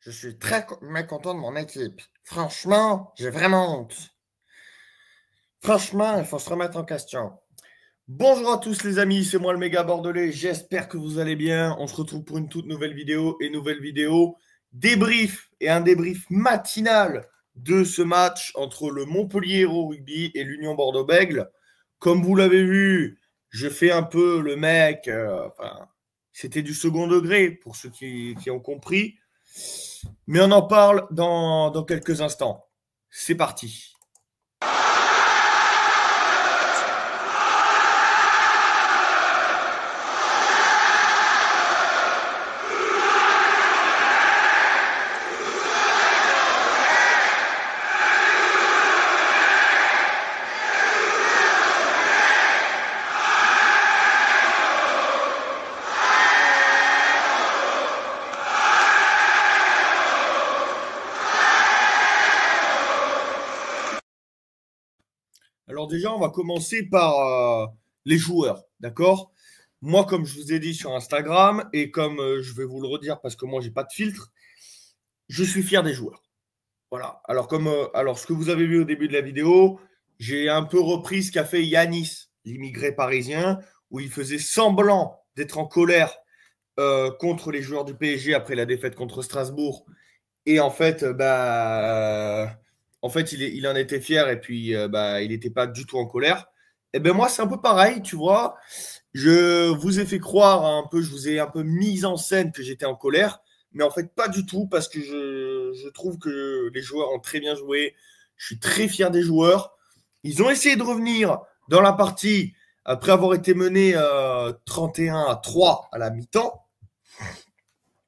Je suis très mécontent de mon équipe. Franchement, j'ai vraiment honte. Franchement, il faut se remettre en question. Bonjour à tous les amis, c'est moi le méga bordelais. J'espère que vous allez bien. On se retrouve pour une toute nouvelle vidéo débrief et un débrief matinal de ce match entre le Montpellier Hérault Rugby et l'Union Bordeaux-Bègles. Comme vous l'avez vu, je fais un peu le mec. C'était du second degré pour ceux qui ont compris. Mais on en parle dans quelques instants. C'est parti. Alors déjà, on va commencer par les joueurs, d'accord? Moi, comme je vous ai dit sur Instagram, et comme je vais vous le redire parce que moi, j'ai pas de filtre, je suis fier des joueurs. Voilà. Alors, ce que vous avez vu au début de la vidéo, j'ai un peu repris ce qu'a fait Yanis, l'immigré parisien, où il faisait semblant d'être en colère contre les joueurs du PSG après la défaite contre Strasbourg. Et en fait, il en était fier et puis il n'était pas du tout en colère. Et ben moi, c'est un peu pareil, tu vois. Je vous ai fait croire un peu, je vous ai un peu mis en scène que j'étais en colère, mais en fait pas du tout parce que je trouve que les joueurs ont très bien joué. Je suis très fier des joueurs. Ils ont essayé de revenir dans la partie après avoir été menés 31-3 à la mi-temps.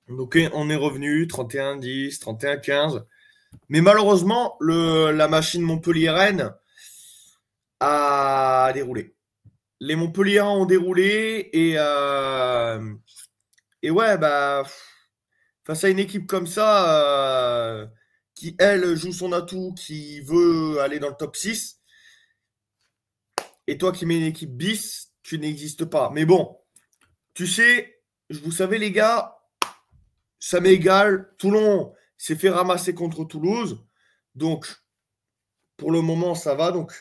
Donc on est revenu 31-10, 31-15. Mais malheureusement, la machine montpelliéraine a déroulé. Les Montpelliérains ont déroulé et ouais, face à une équipe comme ça, qui elle joue son atout, qui veut aller dans le top 6, et toi qui mets une équipe bis, tu n'existes pas. Mais bon, tu sais, vous savez les gars, ça m'égale. Toulon s'est fait ramasser contre Toulouse. Donc, pour le moment, ça va. Donc,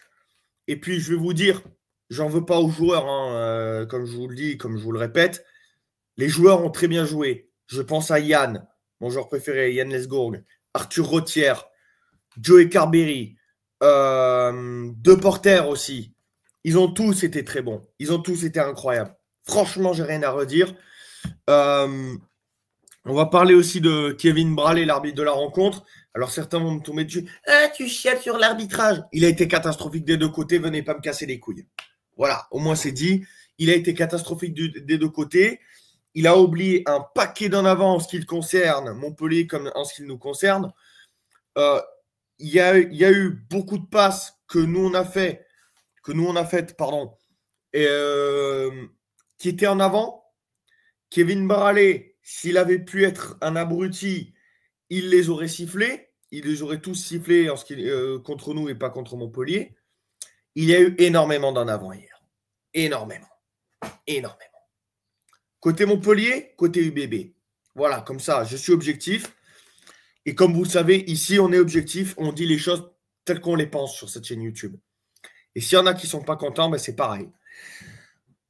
et puis, je vais vous dire, j'en veux pas aux joueurs, hein, comme je vous le dis, comme je vous le répète. Les joueurs ont très bien joué. Je pense à Yann, mon joueur préféré, Yann Lesgourg, Arthur Rottière, Joey Carberry, deux porteurs aussi. Ils ont tous été très bons. Ils ont tous été incroyables. Franchement, j'ai rien à redire. On va parler aussi de Kevin Braley, l'arbitre de la rencontre. Alors certains vont me tomber dessus. Ah, tu chiales sur l'arbitrage. Il a été catastrophique des deux côtés. Venez pas me casser les couilles. Voilà, au moins c'est dit. Il a été catastrophique des deux côtés. Il a oublié un paquet d'en avant en ce qui le concerne, Montpellier comme en ce qui nous concerne. Il y a eu beaucoup de passes que nous on a faites, qui étaient en avant. Kevin Braley, s'il avait pu être un abruti, il les aurait sifflés. Il les aurait tous sifflés contre nous et pas contre Montpellier. Il y a eu énormément d'en avant hier. Énormément. Côté Montpellier, côté UBB. Voilà, comme ça, je suis objectif. Et comme vous le savez, ici, on est objectif. On dit les choses telles qu'on les pense sur cette chaîne YouTube. Et s'il y en a qui ne sont pas contents, c'est pareil.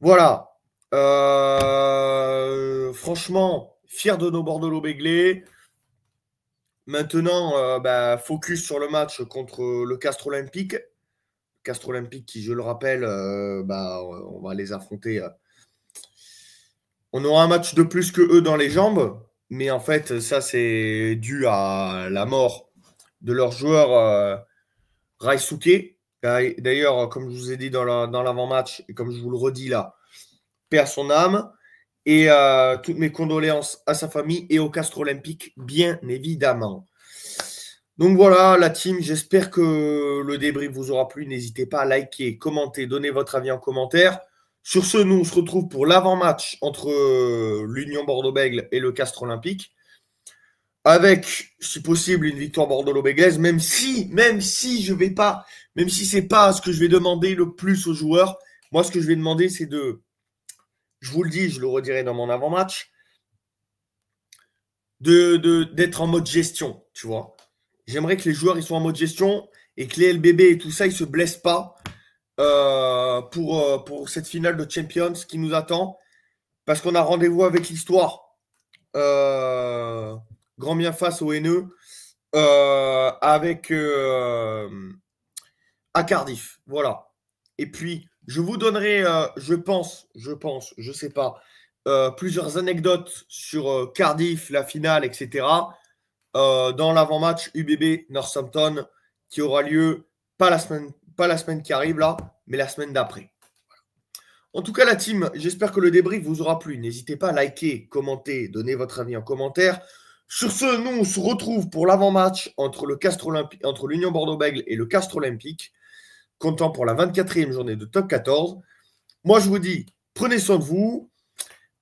Voilà. Franchement, fier de nos Bordelais-Béglés. Maintenant, focus sur le match contre le Castres Olympique. Castres Olympique qui, je le rappelle, on va les affronter. On aura un match de plus que eux dans les jambes. Mais en fait, ça, c'est dû à la mort de leur joueur Raisuke. D'ailleurs, comme je vous ai dit dans l'avant-match, et comme je vous le redis là, paix à son âme. Et toutes mes condoléances à sa famille et au Castres Olympique, bien évidemment. Donc voilà, la team, j'espère que le débrief vous aura plu. N'hésitez pas à liker, commenter, donner votre avis en commentaire. Sur ce, nous, on se retrouve pour l'avant-match entre l'Union Bordeaux-Bègles et le Castres Olympique. Avec, si possible, une victoire bordeaux-béglaise, même si c'est pas ce que je vais demander le plus aux joueurs. Moi, ce que je vais demander, c'est je vous le dis, je le redirai dans mon avant-match, d'être en mode gestion, tu vois. J'aimerais que les joueurs ils soient en mode gestion et que les LBB et tout ça, ils se blessent pas pour cette finale de Champions qui nous attend. Parce qu'on a rendez-vous avec l'histoire. Grand bien face au NE. Avec à Cardiff. Voilà. Et puis, je vous donnerai, je sais pas, plusieurs anecdotes sur Cardiff, la finale, etc. Dans l'avant-match UBB Northampton qui aura lieu pas la semaine qui arrive là, mais la semaine d'après. En tout cas, la team, j'espère que le débrief vous aura plu. N'hésitez pas à liker, commenter, donner votre avis en commentaire. Sur ce, nous, on se retrouve pour l'avant-match entre entre l'Union Bordeaux-Bègles et le Castres Olympique, comptant pour la 24e journée de Top 14. Moi, je vous dis, prenez soin de vous.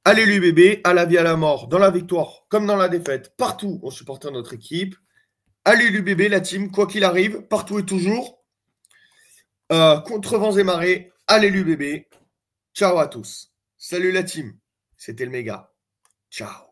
Allez l'UBB, à la vie, à la mort, dans la victoire comme dans la défaite. Partout, on supporte notre équipe. Allez l'UBB, la team, quoi qu'il arrive, partout et toujours. Contre vents et marées, allez l'UBB. Ciao à tous. Salut la team. C'était le méga. Ciao.